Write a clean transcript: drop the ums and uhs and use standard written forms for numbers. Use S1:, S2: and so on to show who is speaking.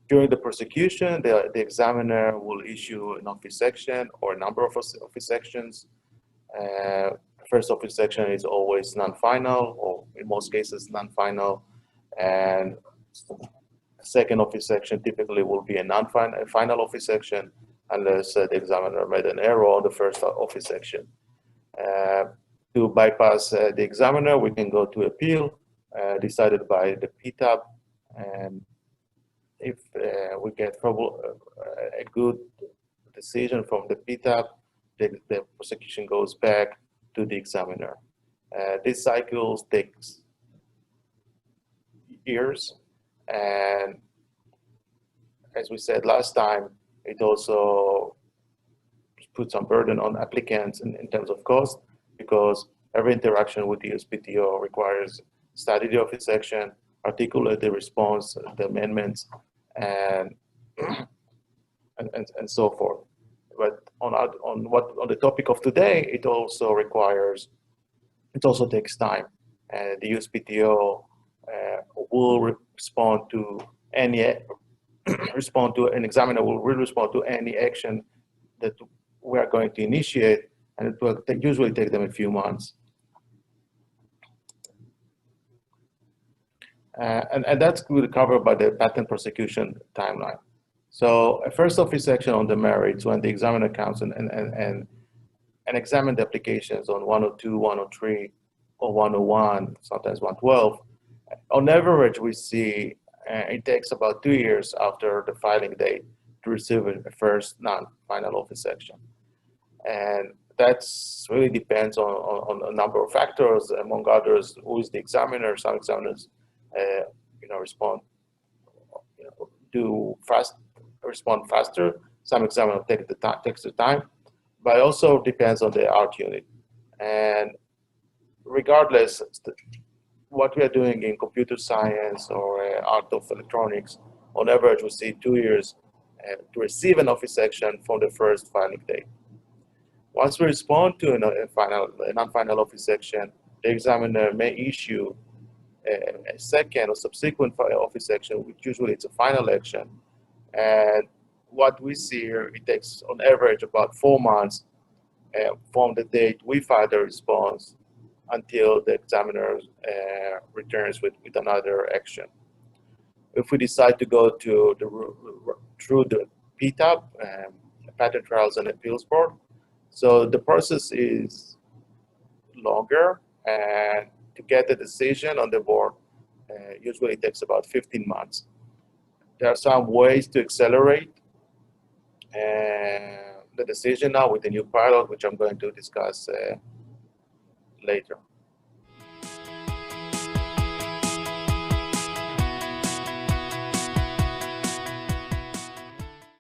S1: During the prosecution, the examiner will issue an office section or a number of office sections. First office section is always non-final, or in most cases non-final, and second office section typically will be a non-final office section unless the examiner made an error on the first office section. To bypass the examiner, we can go to appeal, decided by the PTAB, and if we get a good decision from the PTAB, the prosecution goes back to the examiner. This cycle takes years, and as we said last time, it also puts some burden on applicants in terms of cost, because every interaction with the USPTO requires study the office section, articulate the response, the amendments, and so forth. But on the topic of today, it also takes time, and the USPTO will respond to an examiner will respond to any action that we are going to initiate, and it will usually take them a few months. And that's covered by the patent prosecution timeline. So a first office section on the merits, when the examiner comes and examine the applications on 102, 103, or 101, sometimes 112. On average, we see it takes about 2 years after the filing date to receive a first non-final office section. And that's really depends on a number of factors, among others, who is the examiner. Some examiners respond faster. Some examiners takes the time, but it also depends on the art unit. And regardless, what we are doing in computer science or art of electronics, on average, we see 2 years to receive an office section from the first filing date. Once we respond to a non-final office section, the examiner may issue a second or subsequent office section, which usually it's a final action. And what we see here, it takes on average about 4 months from the date we file the response until the examiner returns with another action. If we decide to go through the PTAB, Patent Trials and Appeals Board, so the process is longer, and to get a decision on the board usually takes about 15 months. There are some ways to accelerate the decision now with the new pilot, which I'm going to discuss later.